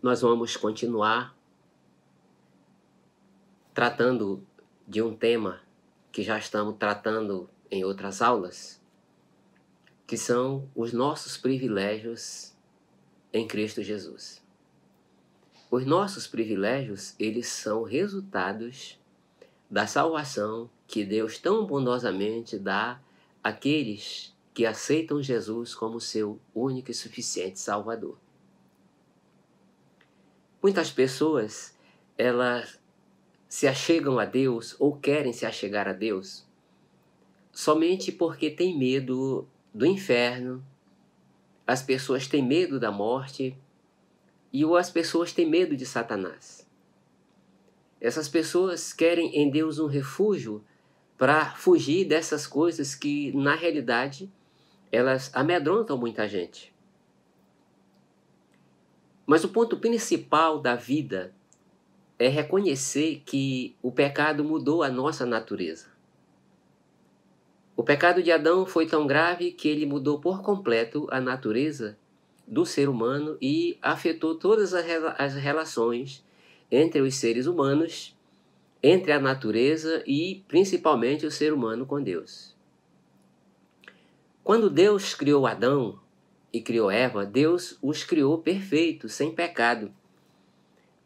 nós vamos continuar tratando de um tema que já estamos tratando em outras aulas, que são os nossos privilégios em Cristo Jesus. Os nossos privilégios, eles são resultados da salvação que Deus tão bondosamente dá àqueles que aceitam Jesus como seu único e suficiente Salvador. Muitas pessoas, elas se achegam a Deus ou querem se achegar a Deus somente porque têm medo do inferno, as pessoas têm medo da morte e as pessoas têm medo de Satanás. Essas pessoas querem em Deus um refúgio para fugir dessas coisas que, na realidade, elas amedrontam muita gente. Mas o ponto principal da vida é reconhecer que o pecado mudou a nossa natureza. O pecado de Adão foi tão grave que ele mudou por completo a natureza do ser humano e afetou todas as relações entre os seres humanos, entre a natureza e principalmente o ser humano com Deus. Quando Deus criou Adão e criou Eva, Deus os criou perfeitos, sem pecado.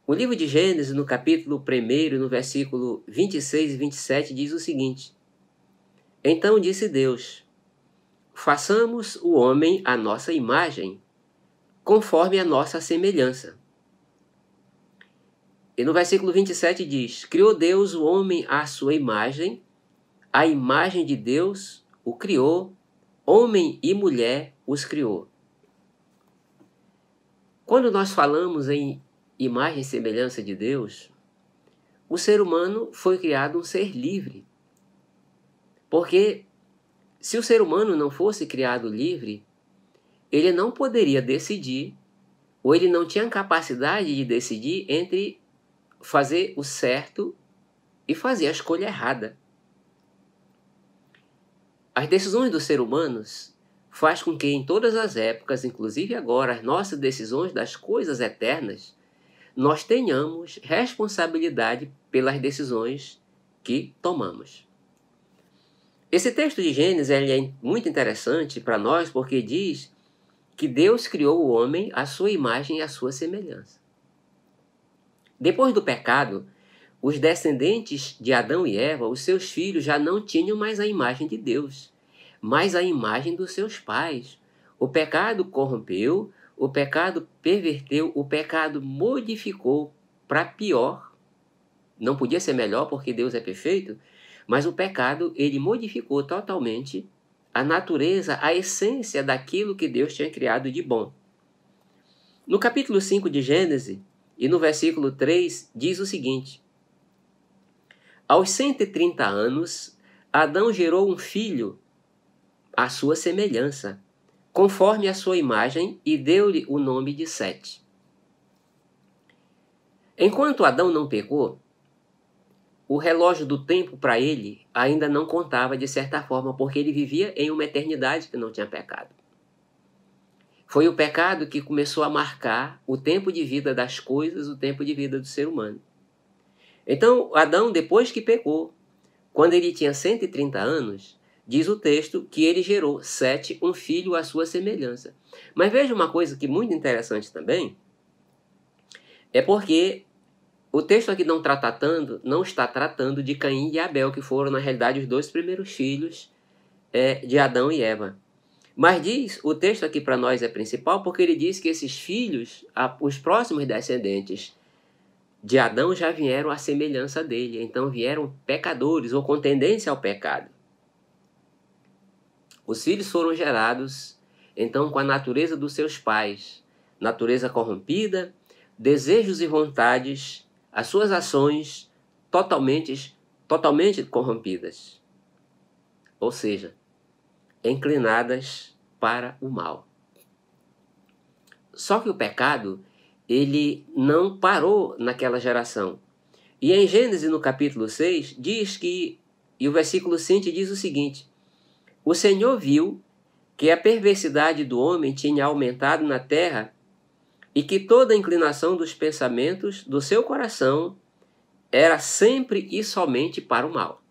O livro de Gênesis, no capítulo 1, no versículo 26 e 27, diz o seguinte: Então disse Deus: façamos o homem à nossa imagem, conforme a nossa semelhança. E no versículo 27 diz: criou Deus o homem à sua imagem, a imagem de Deus o criou, homem e mulher os criou. Quando nós falamos em imagem e semelhança de Deus, o ser humano foi criado um ser livre. Porque se o ser humano não fosse criado livre, ele não poderia decidir, ou ele não tinha capacidade de decidir entre fazer o certo e fazer a escolha errada. As decisões dos seres humanos faz com que em todas as épocas, inclusive agora, as nossas decisões das coisas eternas, nós tenhamos responsabilidade pelas decisões que tomamos. Esse texto de Gênesis é muito interessante para nós porque diz que Deus criou o homem à sua imagem e à sua semelhança. Depois do pecado, os descendentes de Adão e Eva, os seus filhos, já não tinham mais a imagem de Deus, mas a imagem dos seus pais. O pecado corrompeu, o pecado perverteu, o pecado modificou para pior. Não podia ser melhor porque Deus é perfeito, mas o pecado, ele modificou totalmente a natureza, a essência daquilo que Deus tinha criado de bom. No capítulo 5 de Gênesis, e no versículo 3, diz o seguinte: aos 130 anos, Adão gerou um filho à sua semelhança, conforme a sua imagem, e deu-lhe o nome de Sete. Enquanto Adão não pecou, o relógio do tempo para ele ainda não contava de certa forma, porque ele vivia em uma eternidade que não tinha pecado. Foi o pecado que começou a marcar o tempo de vida das coisas, o tempo de vida do ser humano. Então, Adão, depois que pecou, quando ele tinha 130 anos, diz o texto que ele gerou Sete, um filho à sua semelhança. Mas veja uma coisa que é muito interessante também, é porque o texto aqui não está tratando de Caim e Abel, que foram, na realidade, os dois primeiros filhos de Adão e Eva. Mas diz, o texto aqui para nós é principal, porque ele diz que esses filhos, os próximos descendentes de Adão, já vieram à semelhança dele. Então vieram pecadores ou com tendência ao pecado. Os filhos foram gerados, então, com a natureza dos seus pais, natureza corrompida, desejos e vontades, as suas ações totalmente corrompidas. Ou seja, inclinadas para o mal. Só que o pecado, ele não parou naquela geração. E em Gênesis, no capítulo 6, diz que, e o versículo 5 diz o seguinte: o Senhor viu que a perversidade do homem tinha aumentado na terra e que toda inclinação dos pensamentos do seu coração era sempre e somente para o mal.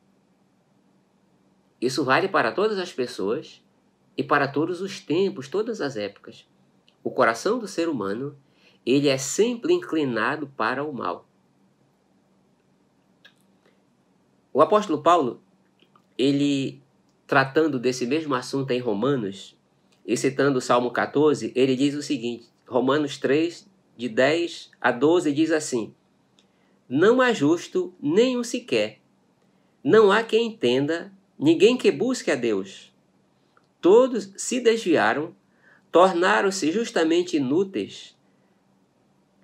Isso vale para todas as pessoas e para todos os tempos, todas as épocas. O coração do ser humano, ele é sempre inclinado para o mal. O apóstolo Paulo, ele tratando desse mesmo assunto em Romanos, e citando o Salmo 14, ele diz o seguinte, Romanos 3, de 10 a 12, diz assim: Não há justo nenhum sequer, não há quem entenda, ninguém que busque a Deus. Todos se desviaram, tornaram-se justamente inúteis.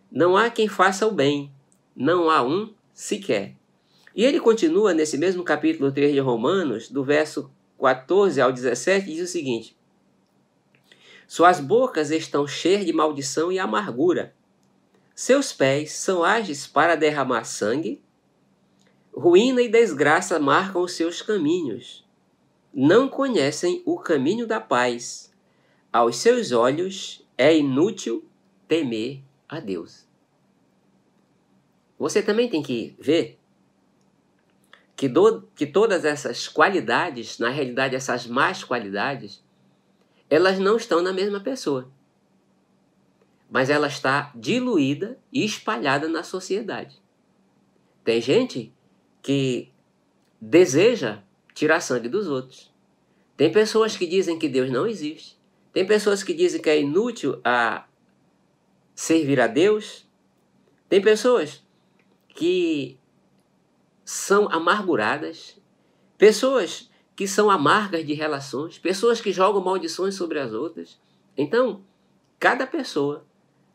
Não há quem faça o bem, não há um sequer. E ele continua nesse mesmo capítulo 3 de Romanos, do verso 14 ao 17, diz o seguinte: Suas bocas estão cheias de maldição e amargura. Seus pés são ágeis para derramar sangue. Ruína e desgraça marcam os seus caminhos. Não conhecem o caminho da paz. Aos seus olhos é inútil temer a Deus. Você também tem que ver que todas essas qualidades, na realidade essas más qualidades, elas não estão na mesma pessoa. Mas ela está diluída e espalhada na sociedade. Tem gente que deseja tirar sangue dos outros. Tem pessoas que dizem que Deus não existe. Tem pessoas que dizem que é inútil a servir a Deus. Tem pessoas que são amarguradas. Pessoas que são amargas de relações. Pessoas que jogam maldições sobre as outras. Então, cada pessoa,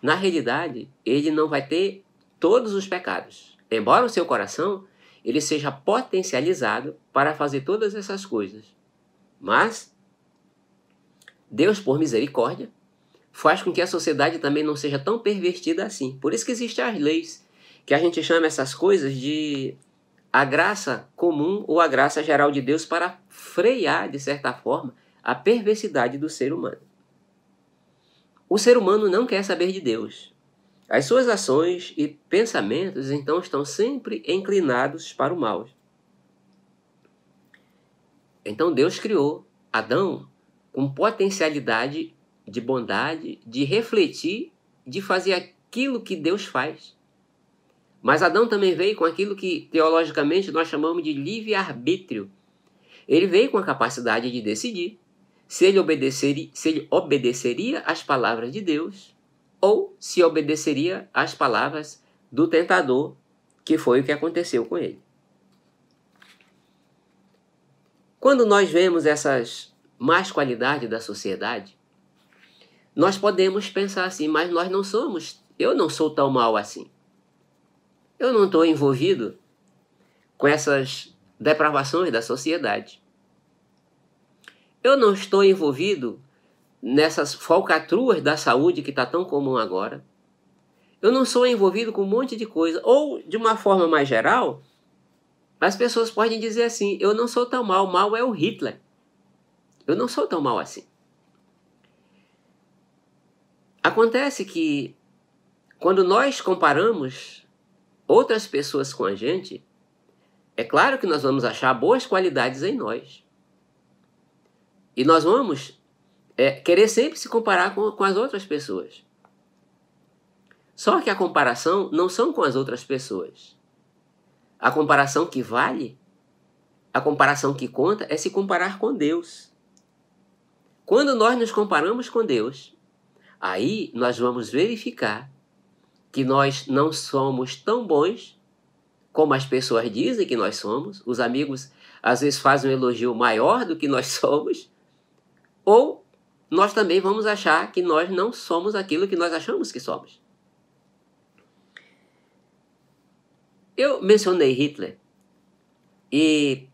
na realidade, ele não vai ter todos os pecados. Embora o seu coração ele seja potencializado para fazer todas essas coisas. Mas Deus, por misericórdia, faz com que a sociedade também não seja tão pervertida assim. Por isso que existem as leis, que a gente chama essas coisas de a graça comum ou a graça geral de Deus para frear, de certa forma, a perversidade do ser humano. O ser humano não quer saber de Deus. As suas ações e pensamentos, então, estão sempre inclinados para o mal. Então, Deus criou Adão com potencialidade de bondade, de refletir, de fazer aquilo que Deus faz. Mas Adão também veio com aquilo que, teologicamente, nós chamamos de livre-arbítrio. Ele veio com a capacidade de decidir se ele obedeceria às palavras de Deus ou se obedeceria às palavras do tentador, que foi o que aconteceu com ele. Quando nós vemos essas más qualidades da sociedade, nós podemos pensar assim, mas eu não sou tão mal assim. Eu não estou envolvido com essas depravações da sociedade. Eu não estou envolvido nessas falcatruas da saúde que está tão comum agora. Eu não sou envolvido com um monte de coisa. Ou, de uma forma mais geral, as pessoas podem dizer assim, eu não sou tão mal, mal é o Hitler. Eu não sou tão mal assim. Acontece que, quando nós comparamos outras pessoas com a gente, é claro que nós vamos achar boas qualidades em nós. E nós vamos querer sempre se comparar com as outras pessoas. Só que a comparação não são com as outras pessoas. A comparação que vale, a comparação que conta é se comparar com Deus. Quando nós nos comparamos com Deus, aí nós vamos verificar que nós não somos tão bons como as pessoas dizem que nós somos. Os amigos às vezes fazem um elogio maior do que nós somos. Ou nós também vamos achar que nós não somos aquilo que nós achamos que somos. Eu mencionei Hitler. E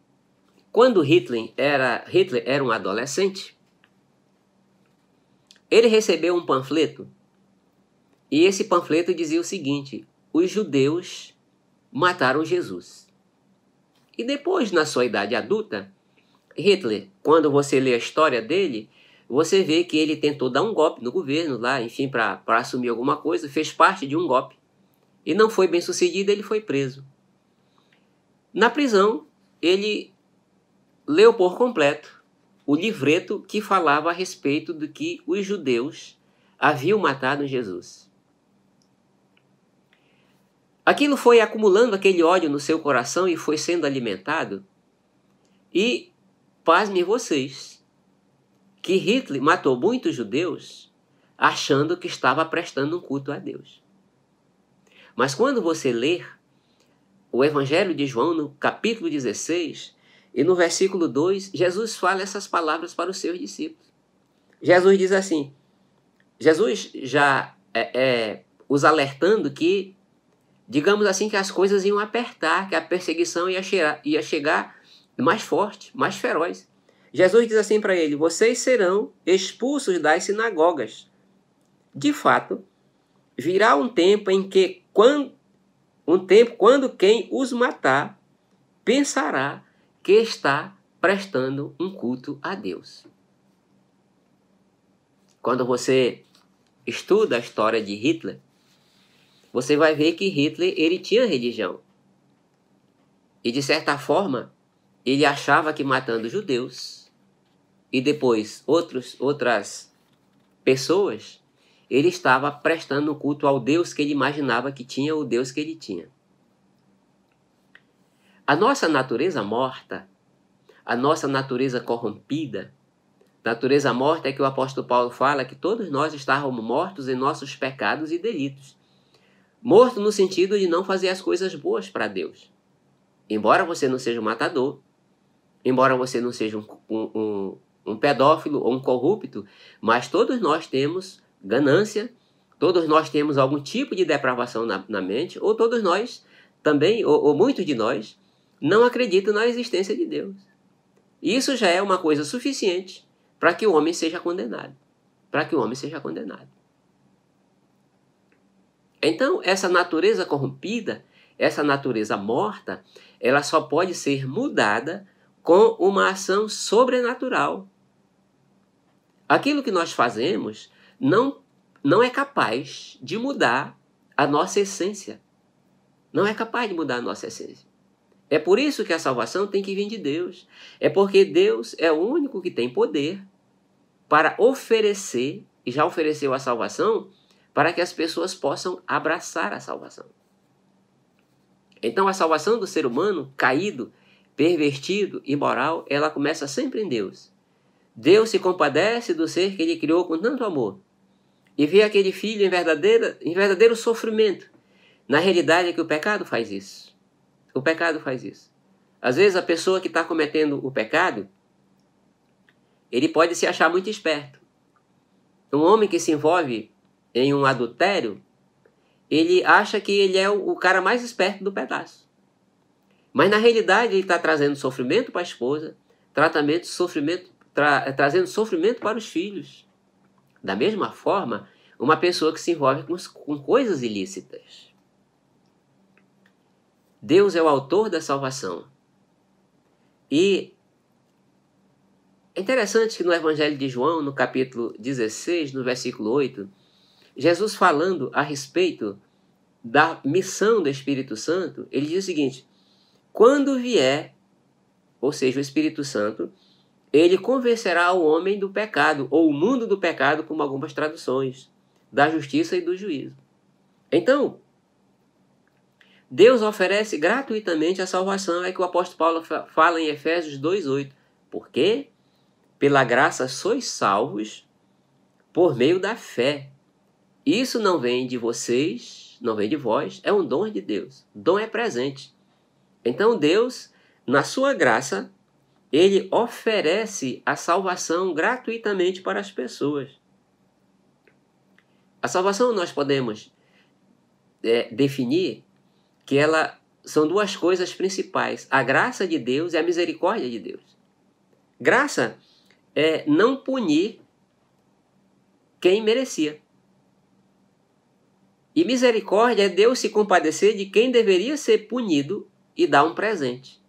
quando Hitler era um adolescente, ele recebeu um panfleto. E esse panfleto dizia o seguinte: os judeus mataram Jesus. E depois, na sua idade adulta, Hitler, quando você lê a história dele, você vê que ele tentou dar um golpe no governo lá, enfim, para assumir alguma coisa, fez parte de um golpe. E não foi bem sucedido, ele foi preso. Na prisão, ele leu por completo o livreto que falava a respeito do que os judeus haviam matado Jesus. Aquilo foi acumulando aquele ódio no seu coração e foi sendo alimentado. E, pasmem vocês, que Hitler matou muitos judeus achando que estava prestando um culto a Deus. Mas quando você ler o Evangelho de João, no capítulo 16, e no versículo 2, Jesus fala essas palavras para os seus discípulos. Jesus diz assim, Jesus já os alertando que, digamos assim, que as coisas iam apertar, que a perseguição ia chegar mais forte, mais feroz. Jesus diz assim para ele, vocês serão expulsos das sinagogas. De fato, virá um tempo em que, quando quem os matar pensará que está prestando um culto a Deus. Quando você estuda a história de Hitler, você vai ver que Hitler ele tinha religião. E de certa forma, ele achava que matando judeus e depois outras pessoas, ele estava prestando um culto ao Deus que ele imaginava que tinha, o Deus que ele tinha. A nossa natureza morta, a nossa natureza corrompida, natureza morta é que o apóstolo Paulo fala que todos nós estávamos mortos em nossos pecados e delitos. Morto no sentido de não fazer as coisas boas para Deus. Embora você não seja um matador, embora você não seja um pedófilo ou um corrupto, mas todos nós temos ganância, todos nós temos algum tipo de depravação na mente, ou todos nós também, ou muitos de nós, não acreditam na existência de Deus. Isso já é uma coisa suficiente para que o homem seja condenado. Para que o homem seja condenado. Então, essa natureza corrompida, essa natureza morta, ela só pode ser mudada com uma ação sobrenatural. Aquilo que nós fazemos não é capaz de mudar a nossa essência. Não é capaz de mudar a nossa essência. É por isso que a salvação tem que vir de Deus. É porque Deus é o único que tem poder para oferecer, e já ofereceu a salvação, para que as pessoas possam abraçar a salvação. Então a salvação do ser humano caído, pervertido, imoral, ela começa sempre em Deus. Deus se compadece do ser que ele criou com tanto amor e vê aquele filho em verdadeiro sofrimento. Na realidade é que o pecado faz isso. O pecado faz isso. Às vezes a pessoa que está cometendo o pecado, ele pode se achar muito esperto. Um homem que se envolve em um adultério, ele acha que ele é o cara mais esperto do pedaço. Mas na realidade ele está trazendo sofrimento para a esposa, trazendo sofrimento para os filhos. Da mesma forma, uma pessoa que se envolve com coisas ilícitas. Deus é o autor da salvação. E é interessante que no Evangelho de João, no capítulo 16, no versículo 8, Jesus falando a respeito da missão do Espírito Santo, ele diz o seguinte, quando vier, ou seja, o Espírito Santo, ele convencerá o homem do pecado, ou o mundo do pecado, como algumas traduções, da justiça e do juízo. Então, Deus oferece gratuitamente a salvação, é que o apóstolo Paulo fala em Efésios 2:8. Porque pela graça sois salvos por meio da fé. Isso não vem de vocês, não vem de vós, é um dom de Deus. Dom é presente. Então Deus, na sua graça, ele oferece a salvação gratuitamente para as pessoas. A salvação nós podemos definir que ela são duas coisas principais, a graça de Deus e a misericórdia de Deus. Graça é não punir quem merecia. E misericórdia é Deus se compadecer de quem deveria ser punido e dar um presente.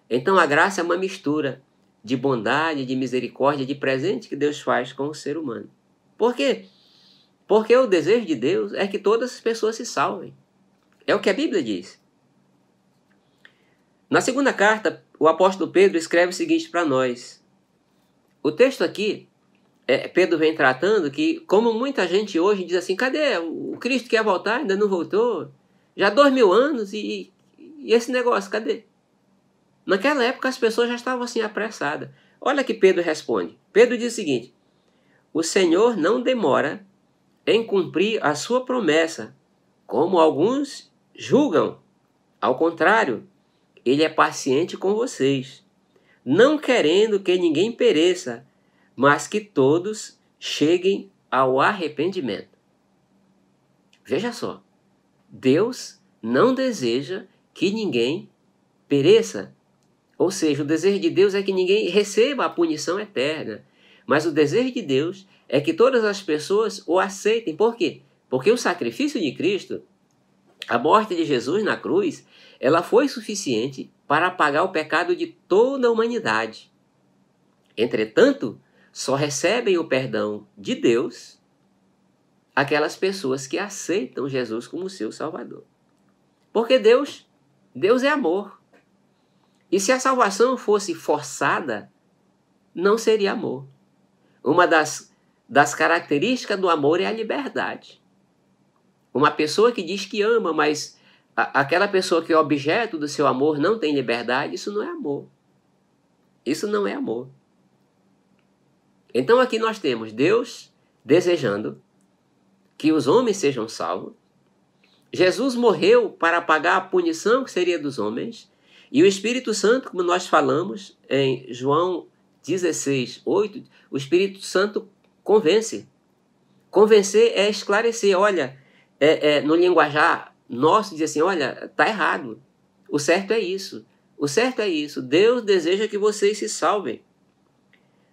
Então a graça é uma mistura de bondade, de misericórdia, de presente que Deus faz com o ser humano. Por quê? Porque o desejo de Deus é que todas as pessoas se salvem. É o que a Bíblia diz. Na segunda carta, o apóstolo Pedro escreve o seguinte para nós. O texto aqui, Pedro vem tratando que, como muita gente hoje diz assim, cadê o Cristo que ia voltar, ainda não voltou? Já 2000 anos e esse negócio, cadê? Naquela época as pessoas já estavam assim apressadas. Olha que Pedro responde. Pedro diz o seguinte, o Senhor não demora em cumprir a sua promessa, como alguns julgam. Ao contrário, ele é paciente com vocês, não querendo que ninguém pereça, mas que todos cheguem ao arrependimento. Veja só, Deus não deseja que ninguém pereça. Ou seja, o desejo de Deus é que ninguém receba a punição eterna. Mas o desejo de Deus é que todas as pessoas o aceitem. Por quê? Porque o sacrifício de Cristo, a morte de Jesus na cruz, ela foi suficiente para apagar o pecado de toda a humanidade. Entretanto, só recebem o perdão de Deus aquelas pessoas que aceitam Jesus como seu Salvador. Porque Deus é amor. E se a salvação fosse forçada, não seria amor. Uma das características do amor é a liberdade. Uma pessoa que diz que ama, mas aquela pessoa que é objeto do seu amor não tem liberdade, isso não é amor. Isso não é amor. Então aqui nós temos Deus desejando que os homens sejam salvos. Jesus morreu para pagar a punição que seria dos homens. E o Espírito Santo, como nós falamos em João 16, 8, o Espírito Santo convence. Convencer é esclarecer. Olha, no linguajar nosso, diz assim, olha, está errado. O certo é isso. O certo é isso. Deus deseja que vocês se salvem.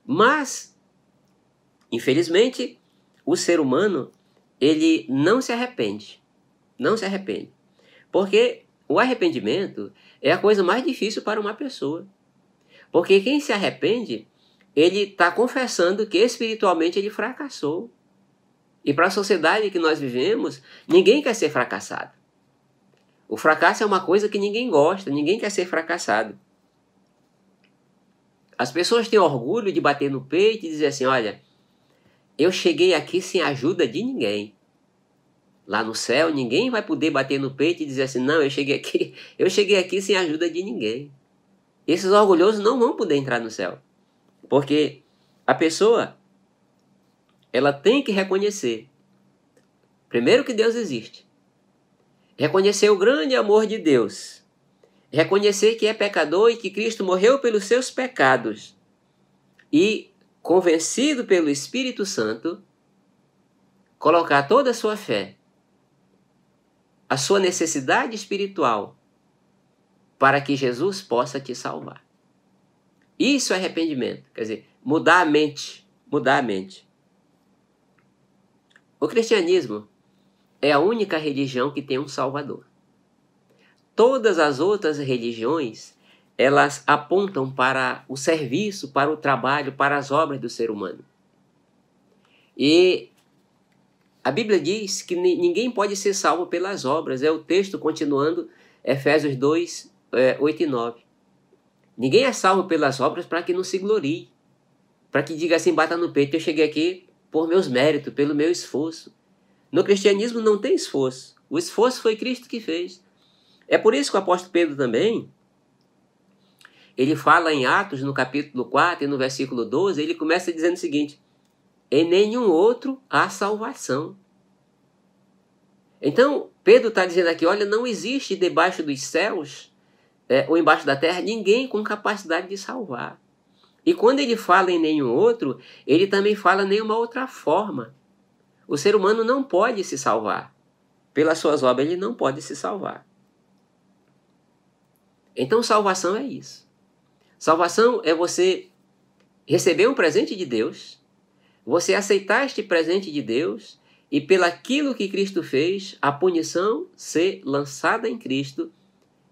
Mas, infelizmente, o ser humano, ele não se arrepende. Não se arrepende. Porque o arrependimento é a coisa mais difícil para uma pessoa. Porque quem se arrepende, ele está confessando que espiritualmente ele fracassou. E para a sociedade que nós vivemos, ninguém quer ser fracassado. O fracasso é uma coisa que ninguém gosta, ninguém quer ser fracassado. As pessoas têm orgulho de bater no peito e dizer assim, olha, eu cheguei aqui sem a ajuda de ninguém. Lá no céu, ninguém vai poder bater no peito e dizer assim, não, eu cheguei aqui sem a ajuda de ninguém. Esses orgulhosos não vão poder entrar no céu. Porque a pessoa, ela tem que reconhecer, primeiro, que Deus existe. Reconhecer o grande amor de Deus. Reconhecer que é pecador e que Cristo morreu pelos seus pecados. E, convencido pelo Espírito Santo, colocar toda a sua fé, a sua necessidade espiritual, para que Jesus possa te salvar. Isso é arrependimento. Quer dizer, mudar a mente. Mudar a mente. O cristianismo é a única religião que tem um Salvador. Todas as outras religiões, elas apontam para o serviço, para o trabalho, para as obras do ser humano. E a Bíblia diz que ninguém pode ser salvo pelas obras. É o texto continuando, Efésios 2, 8 e 9. Ninguém é salvo pelas obras para que não se glorie. Para que diga assim, bata no peito, eu cheguei aqui por meus méritos, pelo meu esforço. No cristianismo não tem esforço. O esforço foi Cristo que fez. É por isso que o apóstolo Pedro também, ele fala em Atos, no capítulo 4 e no versículo 12, ele começa dizendo o seguinte, em nenhum outro há salvação. Então, Pedro está dizendo aqui, olha, não existe debaixo dos céus ou embaixo da terra ninguém com capacidade de salvar. E quando ele fala em nenhum outro, ele também fala nenhuma outra forma. O ser humano não pode se salvar. Pelas suas obras, ele não pode se salvar. Então, salvação é isso. Salvação é você receber um presente de Deus, você aceitar este presente de Deus e pelaquilo que Cristo fez, a punição ser lançada em Cristo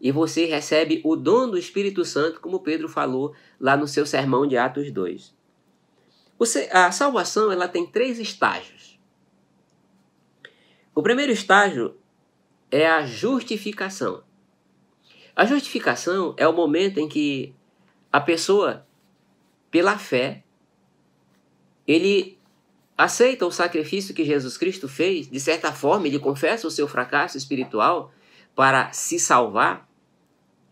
e você recebe o dom do Espírito Santo, como Pedro falou lá no seu sermão de Atos 2. A salvação ela tem 3 estágios. O primeiro estágio é a justificação. A justificação é o momento em que a pessoa, pela fé, ele aceita o sacrifício que Jesus Cristo fez, de certa forma ele confessa o seu fracasso espiritual para se salvar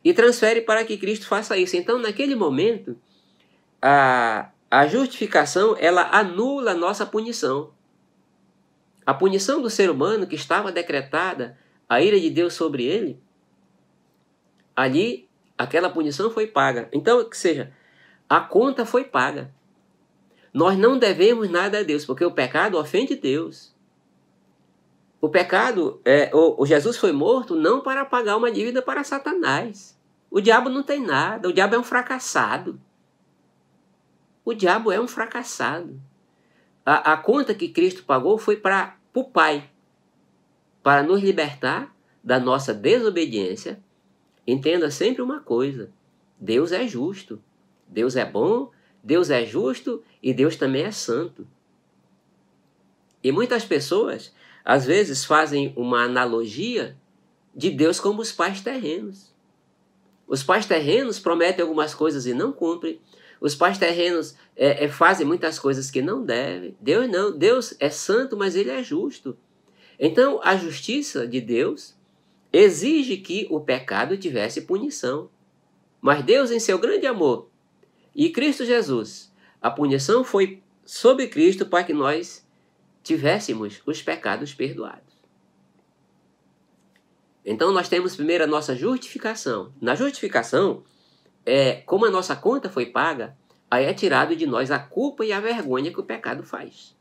e transfere para que Cristo faça isso. Então, naquele momento, a justificação ela anula a nossa punição. A punição do ser humano que estava decretada, a ira de Deus sobre ele, ali aquela punição foi paga. Então, que seja, a conta foi paga. Nós não devemos nada a Deus, porque o pecado ofende Deus. O pecado, o Jesus foi morto não para pagar uma dívida para Satanás. O diabo não tem nada, o diabo é um fracassado. O diabo é um fracassado. A conta que Cristo pagou foi para o Pai, para nos libertar da nossa desobediência. Entenda sempre uma coisa, Deus é justo, Deus é bom, Deus é justo e Deus também é santo. E muitas pessoas, às vezes, fazem uma analogia de Deus como os pais terrenos. Os pais terrenos prometem algumas coisas e não cumprem. Os pais terrenos fazem muitas coisas que não devem. Deus não. Deus é santo, mas ele é justo. Então, a justiça de Deus exige que o pecado tivesse punição. Mas Deus, em seu grande amor, e Cristo Jesus, a punição foi sobre Cristo para que nós tivéssemos os pecados perdoados. Então nós temos primeiro a nossa justificação. Na justificação, como a nossa conta foi paga, aí é tirado de nós a culpa e a vergonha que o pecado faz.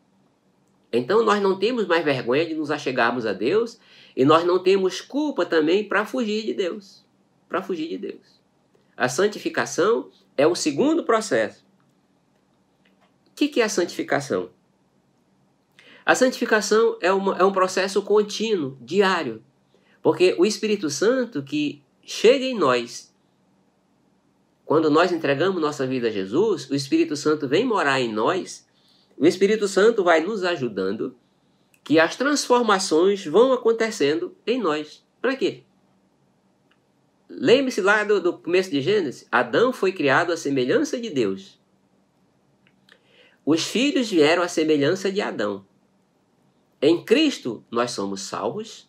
Então nós não temos mais vergonha de nos achegarmos a Deus e nós não temos culpa também para fugir de Deus. Para fugir de Deus. A santificação é o segundo processo. O que é a santificação? A santificação é um processo contínuo, diário. Porque o Espírito Santo que chega em nós, quando nós entregamos nossa vida a Jesus, o Espírito Santo vem morar em nós, o Espírito Santo vai nos ajudando, que as transformações vão acontecendo em nós. Para quê? Lembre-se lá do começo de Gênesis, Adão foi criado à semelhança de Deus. Os filhos vieram à semelhança de Adão. Em Cristo nós somos salvos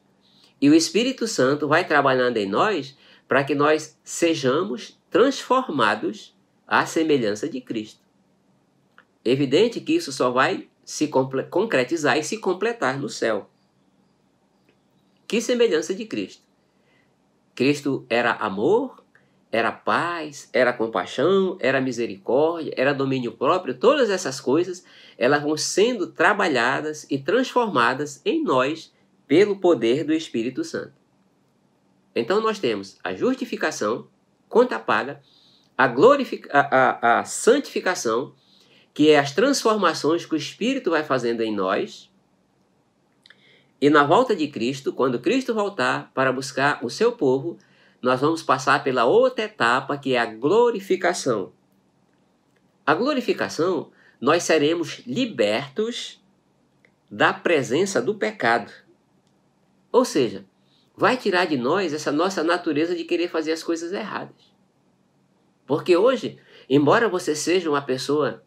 e o Espírito Santo vai trabalhando em nós para que nós sejamos transformados à semelhança de Cristo. Evidente que isso só vai se concretizar e se completar no céu. Que semelhança de Cristo? Cristo era amor, era paz, era compaixão, era misericórdia, era domínio próprio. Todas essas coisas, elas vão sendo trabalhadas e transformadas em nós pelo poder do Espírito Santo. Então nós temos a justificação, conta paga, a santificação, que é as transformações que o Espírito vai fazendo em nós. E na volta de Cristo, quando Cristo voltar para buscar o seu povo, nós vamos passar pela outra etapa, que é a glorificação. A glorificação, nós seremos libertos da presença do pecado. Ou seja, vai tirar de nós essa nossa natureza de querer fazer as coisas erradas. Porque hoje, embora você seja uma pessoa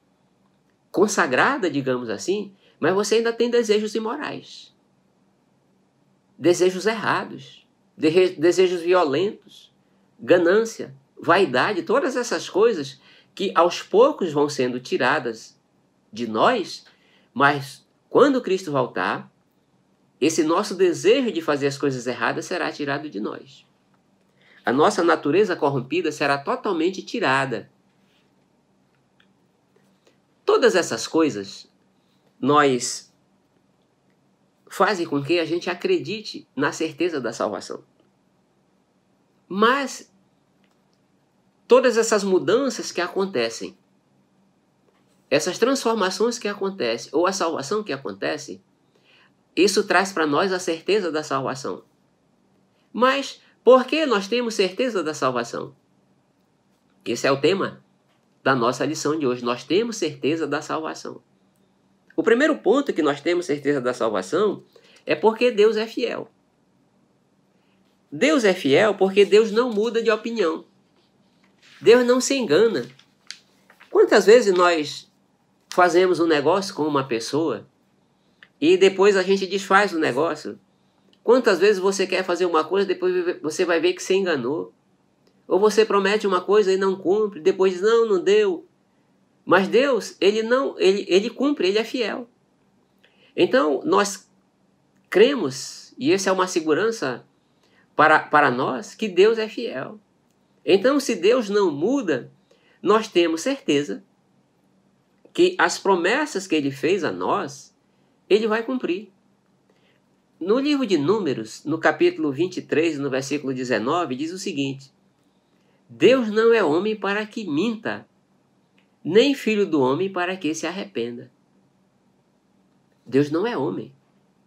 consagrada, digamos assim, mas você ainda tem desejos imorais. Desejos errados, desejos violentos, ganância, vaidade, todas essas coisas que aos poucos vão sendo tiradas de nós, mas quando Cristo voltar, esse nosso desejo de fazer as coisas erradas será tirado de nós. A nossa natureza corrompida será totalmente tirada. Todas essas coisas fazem com que a gente acredite na certeza da salvação. Mas todas essas mudanças que acontecem, essas transformações que acontecem, ou a salvação que acontece, isso traz para nós a certeza da salvação. Mas Por que nós temos certeza da salvação? Esse é o tema da nossa lição de hoje. Nós temos certeza da salvação. O primeiro ponto que nós temos certeza da salvação é porque Deus é fiel. Deus é fiel porque Deus não muda de opinião. Deus não se engana. Quantas vezes nós fazemos um negócio com uma pessoa e depois a gente desfaz o negócio? Quantas vezes você quer fazer uma coisa, depois você vai ver que se enganou? Ou você promete uma coisa e não cumpre, depois diz, não deu. Mas Deus, ele cumpre, ele é fiel. Então, nós cremos, e essa é uma segurança para nós, que Deus é fiel. Então, se Deus não muda, nós temos certeza que as promessas que ele fez a nós, ele vai cumprir. No livro de Números, no capítulo 23, no versículo 19, diz o seguinte: Deus não é homem para que minta, nem filho do homem para que se arrependa. Deus não é homem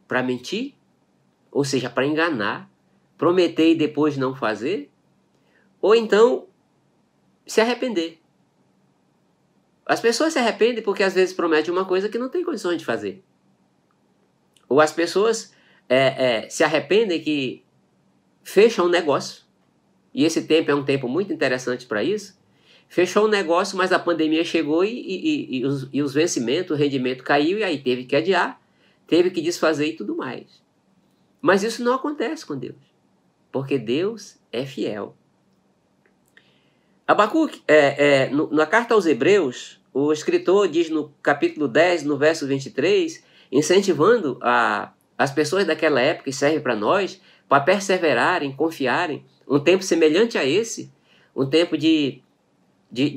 para mentir, ou seja, para enganar, prometer e depois não fazer, ou então se arrepender. As pessoas se arrependem porque às vezes prometem uma coisa que não tem condições de fazer. Ou as pessoas se arrependem que fecham um negócio, e esse tempo é um tempo muito interessante para isso. Fechou o negócio, mas a pandemia chegou e os vencimentos, o rendimento caiu, e aí teve que adiar, teve que desfazer e tudo mais. Mas isso não acontece com Deus, porque Deus é fiel. Abacuque, na carta aos Hebreus, o escritor diz no capítulo 10, no verso 23, incentivando as pessoas daquela época, que serve para nós, para perseverarem, confiarem, um tempo semelhante a esse, um tempo de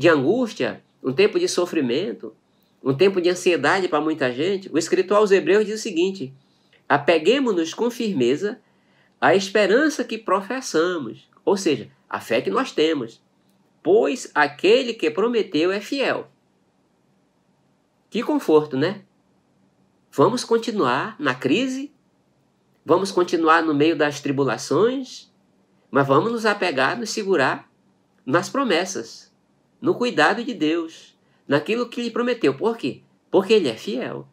angústia, um tempo de sofrimento, um tempo de ansiedade para muita gente. O escritor aos Hebreus diz o seguinte: apeguemo-nos com firmeza à esperança que professamos, ou seja, a fé que nós temos, pois aquele que prometeu é fiel. Que conforto, né? Vamos continuar na crise, vamos continuar no meio das tribulações, mas vamos nos apegar, nos segurar nas promessas, no cuidado de Deus, naquilo que Ele prometeu. Por quê? Porque Ele é fiel.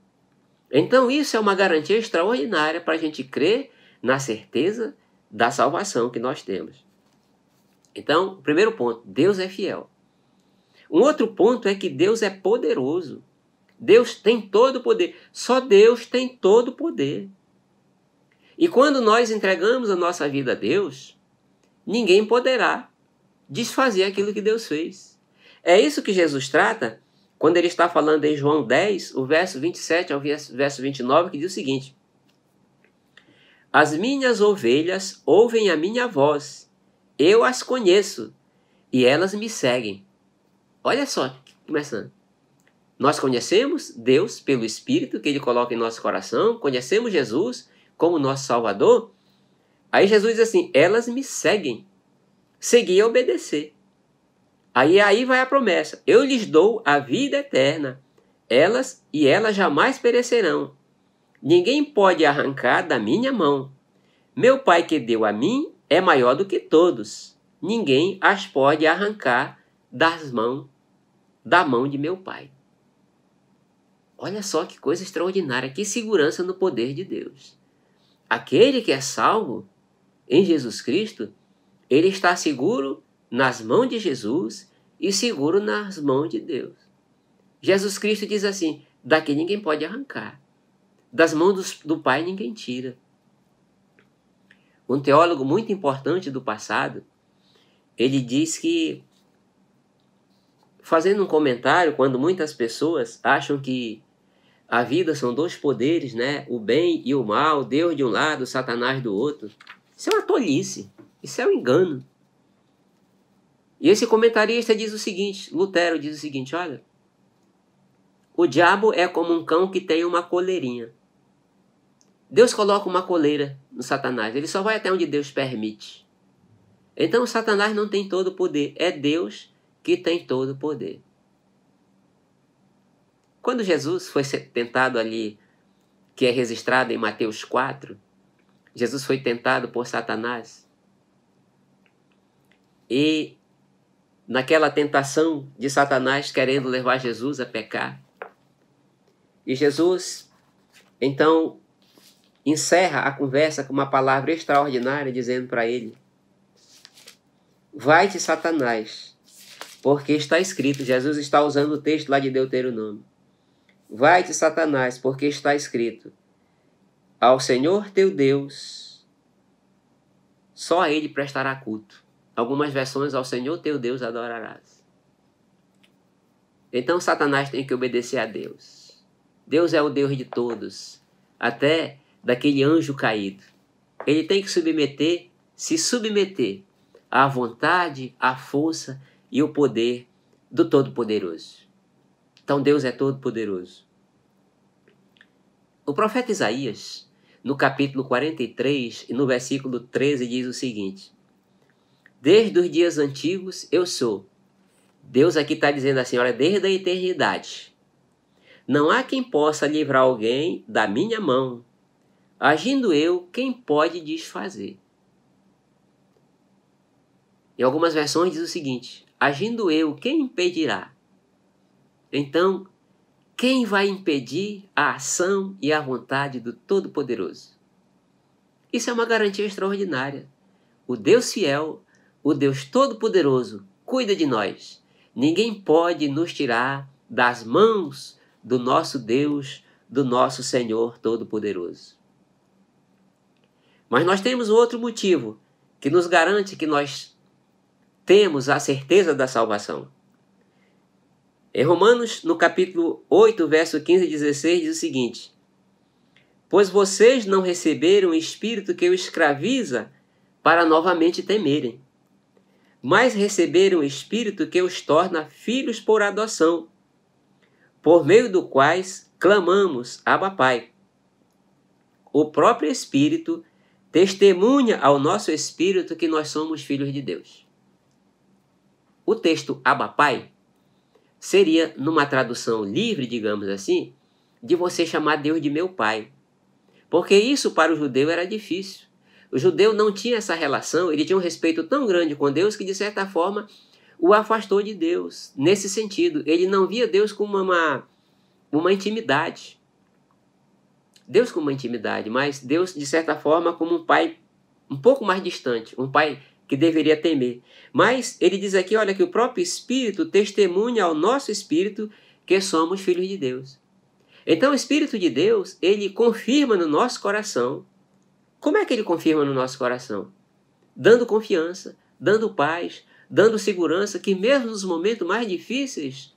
Então isso é uma garantia extraordinária para a gente crer na certeza da salvação que nós temos. Então, primeiro ponto, Deus é fiel. Um outro ponto é que Deus é poderoso. Deus tem todo o poder. Só Deus tem todo o poder. E quando nós entregamos a nossa vida a Deus, ninguém poderá desfazer aquilo que Deus fez. É isso que Jesus trata quando ele está falando em João 10, o verso 27 ao verso 29, que diz o seguinte: as minhas ovelhas ouvem a minha voz, eu as conheço e elas me seguem. Olha só, começando. Nós conhecemos Deus pelo Espírito que Ele coloca em nosso coração, conhecemos Jesus como nosso Salvador. Aí Jesus diz assim, elas me seguem. Seguir é obedecer. Aí vai a promessa. Eu lhes dou a vida eterna. Elas jamais perecerão. Ninguém pode arrancar da minha mão. Meu Pai que deu a mim é maior do que todos. Ninguém as pode arrancar da mão de meu Pai. Olha só que coisa extraordinária, que segurança no poder de Deus. Aquele que é salvo em Jesus Cristo, ele está seguro nas mãos de Jesus e seguro nas mãos de Deus. Jesus Cristo diz assim, daqui ninguém pode arrancar. Das mãos do Pai ninguém tira. Um teólogo muito importante do passado, ele diz que, fazendo um comentário, quando muitas pessoas acham que a vida são dois poderes, né? O bem e o mal, Deus de um lado, Satanás do outro. Isso é uma tolice, isso é um engano. E esse comentarista diz o seguinte, Lutero diz o seguinte, olha, o diabo é como um cão que tem uma coleirinha. Deus coloca uma coleira no Satanás, ele só vai até onde Deus permite. Então o Satanás não tem todo o poder, é Deus que tem todo o poder. Quando Jesus foi tentado ali, que é registrado em Mateus 4, Jesus foi tentado por Satanás. e naquela tentação de Satanás querendo levar Jesus a pecar. E Jesus, então, encerra a conversa com uma palavra extraordinária, dizendo para ele: vai-te, Satanás, porque está escrito. Jesus está usando o texto lá de Deuteronômio. Vai-te, Satanás, porque está escrito: ao Senhor teu Deus, só a ele prestará culto. Algumas versões: ao Senhor teu Deus adorarás. Então Satanás tem que obedecer a Deus. Deus é o Deus de todos, até daquele anjo caído. Ele tem que se submeter à vontade, à força e ao poder do Todo-Poderoso. Então Deus é todo-poderoso. O profeta Isaías, no capítulo 43 e no versículo 13, diz o seguinte: desde os dias antigos eu sou. Deus aqui está dizendo assim, olha, desde a eternidade. Não há quem possa livrar alguém da minha mão. Agindo eu, quem pode desfazer? Em algumas versões diz o seguinte: agindo eu, quem impedirá? Então, quem vai impedir a ação e a vontade do Todo-Poderoso? Isso é uma garantia extraordinária. O Deus fiel, o Deus Todo-Poderoso, cuida de nós. Ninguém pode nos tirar das mãos do nosso Deus, do nosso Senhor Todo-Poderoso. Mas nós temos outro motivo que nos garante que nós temos a certeza da salvação. Em Romanos, no capítulo 8, verso 15 e 16, diz o seguinte: pois vocês não receberam o espírito que o escraviza para novamente temerem, mas receberam o espírito que os torna filhos por adoção, por meio do quais clamamos, Abba Pai. O próprio Espírito testemunha ao nosso espírito que nós somos filhos de Deus. O texto Abba Pai seria, numa tradução livre, digamos assim, de você chamar Deus de meu pai. Porque isso para o judeu era difícil. O judeu não tinha essa relação, ele tinha um respeito tão grande com Deus que, de certa forma, o afastou de Deus. Nesse sentido, ele não via Deus como uma intimidade. Deus como uma intimidade, mas Deus, de certa forma, como um pai um pouco mais distante, um pai que deveria temer. Mas ele diz aqui, olha, que o próprio Espírito testemunha ao nosso espírito que somos filhos de Deus. Então o Espírito de Deus, ele confirma no nosso coração. Como é que ele confirma no nosso coração? Dando confiança, dando paz, dando segurança, que mesmo nos momentos mais difíceis,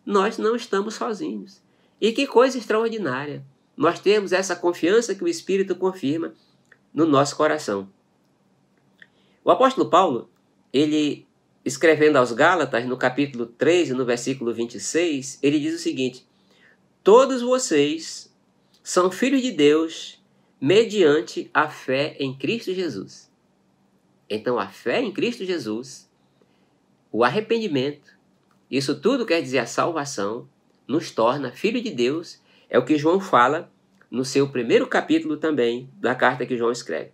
nós não estamos sozinhos. E que coisa extraordinária! Nós temos essa confiança que o Espírito confirma no nosso coração. O apóstolo Paulo, ele escrevendo aos Gálatas, no capítulo 3, no versículo 26, ele diz o seguinte: todos vocês são filhos de Deus mediante a fé em Cristo Jesus. Então, a fé em Cristo Jesus, o arrependimento, isso tudo quer dizer a salvação, nos torna filho de Deus. É o que João fala no seu primeiro capítulo também da carta que João escreve.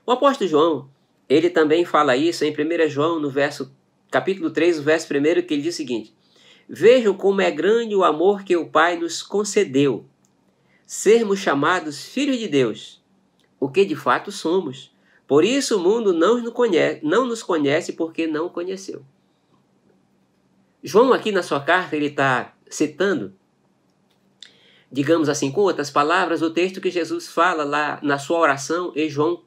O apóstolo João, ele também fala isso em 1 João, no capítulo 3, o verso 1, que ele diz o seguinte: vejam como é grande o amor que o Pai nos concedeu, sermos chamados filhos de Deus, o que de fato somos. Por isso o mundo não nos conhece porque não o conheceu. João aqui na sua carta, ele está citando, digamos assim, com outras palavras, o texto que Jesus fala lá na sua oração em João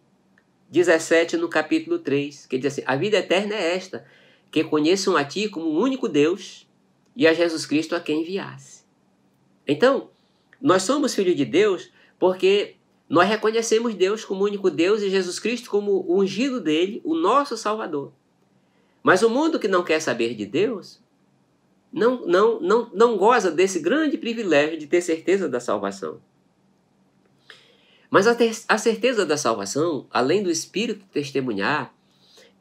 17, no capítulo 3, que diz assim: a vida eterna é esta, que conheçam a ti como o único Deus e a Jesus Cristo a quem enviasse. Então, nós somos filhos de Deus porque nós reconhecemos Deus como o único Deus e Jesus Cristo como o ungido dele, o nosso Salvador. Mas o mundo que não quer saber de Deus não goza desse grande privilégio de ter certeza da salvação. Mas a certeza da salvação, além do Espírito testemunhar,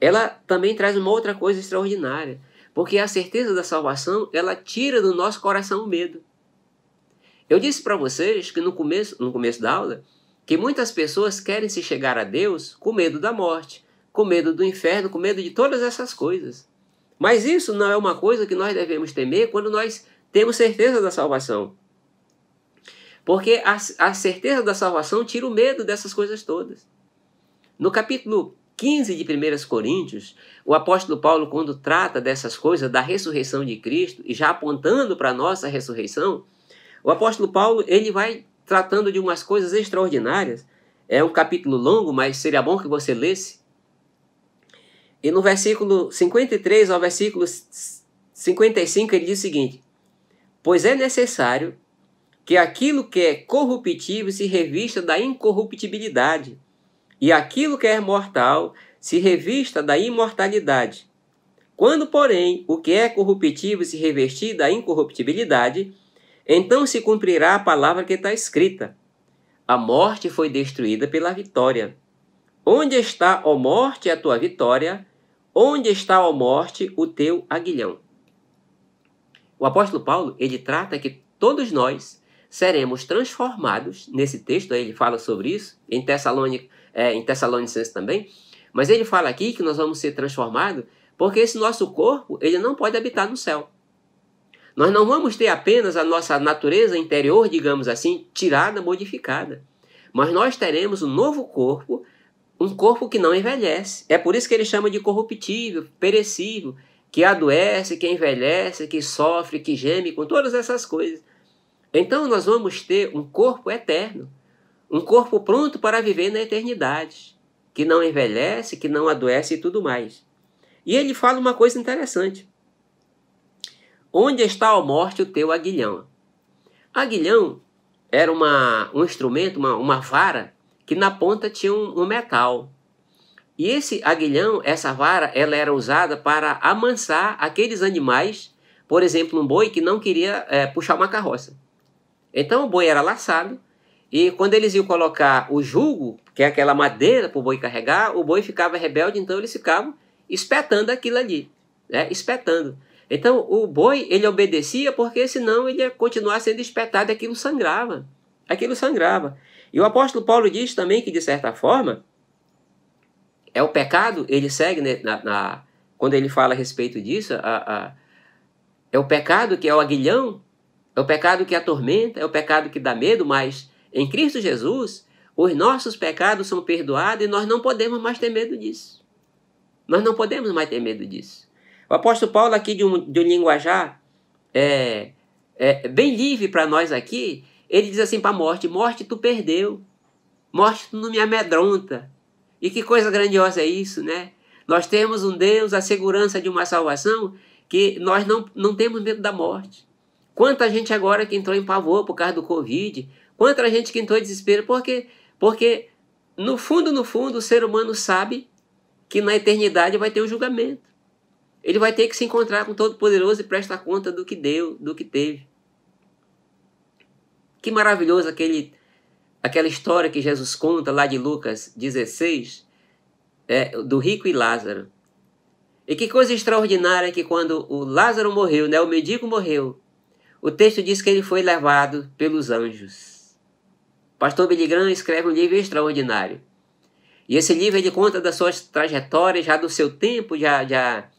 ela também traz uma outra coisa extraordinária. Porque a certeza da salvação, ela tira do nosso coração o medo. Eu disse para vocês que no começo da aula, que muitas pessoas querem se chegar a Deus com medo da morte, com medo do inferno, com medo de todas essas coisas. Mas isso não é uma coisa que nós devemos temer quando nós temos certeza da salvação. Porque a certeza da salvação tira o medo dessas coisas todas. No capítulo 15 de 1 Coríntios, o apóstolo Paulo, quando trata dessas coisas, da ressurreição de Cristo, e já apontando para a nossa ressurreição, o apóstolo Paulo ele vai tratando de umas coisas extraordinárias. É um capítulo longo, mas seria bom que você lesse. E no versículo 53 ao versículo 55, ele diz o seguinte: pois é necessário que aquilo que é corruptível se revista da incorruptibilidade, e aquilo que é mortal se revista da imortalidade. Quando, porém, o que é corruptível se revestir da incorruptibilidade, então se cumprirá a palavra que está escrita: a morte foi destruída pela vitória. Onde está, ó morte, a tua vitória? Onde está, ó morte, o teu aguilhão? O apóstolo Paulo, ele trata que todos nós seremos transformados. Nesse texto ele fala sobre isso, em Tessalonicenses também, mas ele fala aqui que nós vamos ser transformados porque esse nosso corpo ele não pode habitar no céu. Nós não vamos ter apenas a nossa natureza interior, digamos assim, tirada, modificada, mas nós teremos um novo corpo, um corpo que não envelhece. É por isso que ele chama de corruptível, perecível, que adoece, que envelhece, que sofre, que geme, com todas essas coisas. Então nós vamos ter um corpo eterno, um corpo pronto para viver na eternidade, que não envelhece, que não adoece e tudo mais. E ele fala uma coisa interessante: onde está, ó morte, o teu aguilhão? Aguilhão era um instrumento, uma vara, que na ponta tinha um metal. E esse aguilhão, essa vara, ela era usada para amansar aqueles animais, por exemplo, um boi que não queria puxar uma carroça. Então o boi era laçado, e quando eles iam colocar o jugo, que é aquela madeira para o boi carregar, o boi ficava rebelde, então eles ficavam espetando aquilo ali, né? Espetando. Então o boi ele obedecia porque senão ele ia continuar sendo espetado e aquilo sangrava. Aquilo sangrava. E o apóstolo Paulo diz também que, de certa forma, é o pecado, ele segue, né, quando ele fala a respeito disso, é o pecado que é o aguilhão, é o pecado que atormenta, é o pecado que dá medo, mas em Cristo Jesus, os nossos pecados são perdoados e nós não podemos mais ter medo disso. Nós não podemos mais ter medo disso. O apóstolo Paulo aqui, de um linguajar bem livre para nós aqui, ele diz assim para a morte: morte, tu perdeu. Morte, tu não me amedronta. E que coisa grandiosa é isso, né? Nós temos um Deus, a segurança de uma salvação, que nós não temos medo da morte. Quanta gente agora que entrou em pavor por causa do Covid, quanta gente que entrou em desespero, porque no fundo, o ser humano sabe que na eternidade vai ter o julgamento. Ele vai ter que se encontrar com o Todo-Poderoso e prestar conta do que deu, do que teve. Que maravilhoso aquela história que Jesus conta lá de Lucas 16, do rico e Lázaro. E que coisa extraordinária que quando o Lázaro morreu, né, o mendigo morreu, o texto diz que ele foi levado pelos anjos. Pastor Billy Graham escreve um livro extraordinário. E esse livro ele conta das suas trajetórias, já do seu tempo, já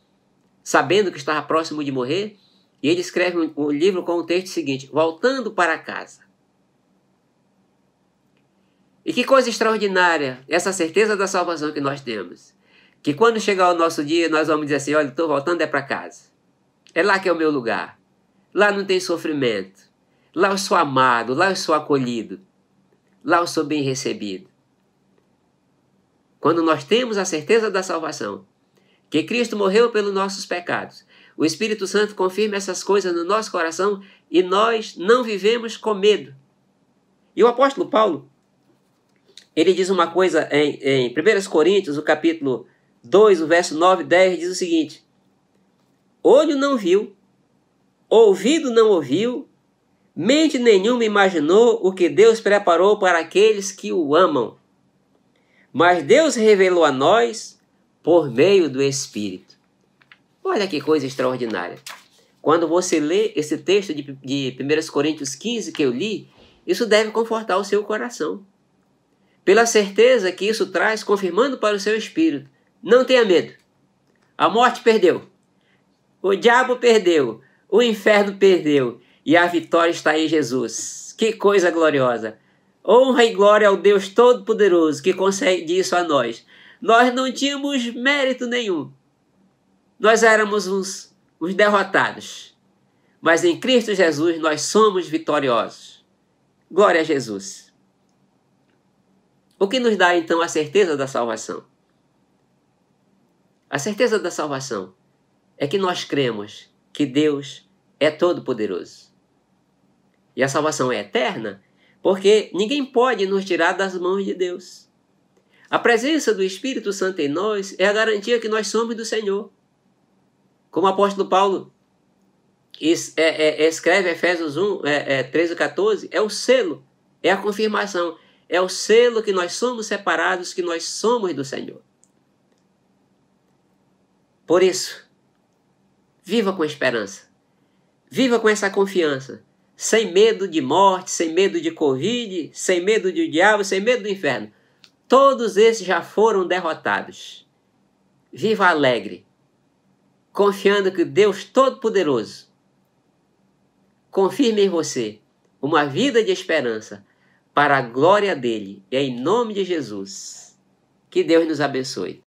sabendo que estava próximo de morrer. E ele escreve um livro com o texto seguinte: voltando para casa. E que coisa extraordinária essa certeza da salvação que nós temos. Que quando chegar o nosso dia, nós vamos dizer assim: olha, estou voltando para casa. É lá que é o meu lugar. Lá não tem sofrimento. Lá eu sou amado, lá eu sou acolhido. Lá eu sou bem recebido. Quando nós temos a certeza da salvação, que Cristo morreu pelos nossos pecados, o Espírito Santo confirma essas coisas no nosso coração e nós não vivemos com medo. E o apóstolo Paulo, ele diz uma coisa em 1 Coríntios, o capítulo 2, o verso 9 e 10, diz o seguinte: olho não viu, ouvido não ouviu, mente nenhuma imaginou o que Deus preparou para aqueles que o amam. Mas Deus revelou a nós por meio do Espírito. Olha que coisa extraordinária. Quando você lê esse texto de 1 Coríntios 15 que eu li, isso deve confortar o seu coração. Pela certeza que isso traz, confirmando para o seu espírito Não tenha medo. A morte perdeu. O diabo perdeu. O inferno perdeu. E a vitória está em Jesus. Que coisa gloriosa. Honra e glória ao Deus Todo-Poderoso que concede isso a nós. Nós não tínhamos mérito nenhum. Nós éramos uns derrotados. Mas em Cristo Jesus nós somos vitoriosos. Glória a Jesus. O que nos dá então a certeza da salvação? A certeza da salvação é que nós cremos que Deus é todo-poderoso. E a salvação é eterna porque ninguém pode nos tirar das mãos de Deus. A presença do Espírito Santo em nós é a garantia que nós somos do Senhor. Como o apóstolo Paulo escreve Efésios 13 e 14, é o selo, é a confirmação, é o selo que nós somos separados, que nós somos do Senhor. Por isso, viva com esperança, viva com essa confiança, sem medo de morte, sem medo de Covid, sem medo do diabo, sem medo do inferno. Todos esses já foram derrotados. Viva alegre, confiando que Deus Todo-Poderoso confirme em você uma vida de esperança para a glória dele. E é em nome de Jesus. Que Deus nos abençoe.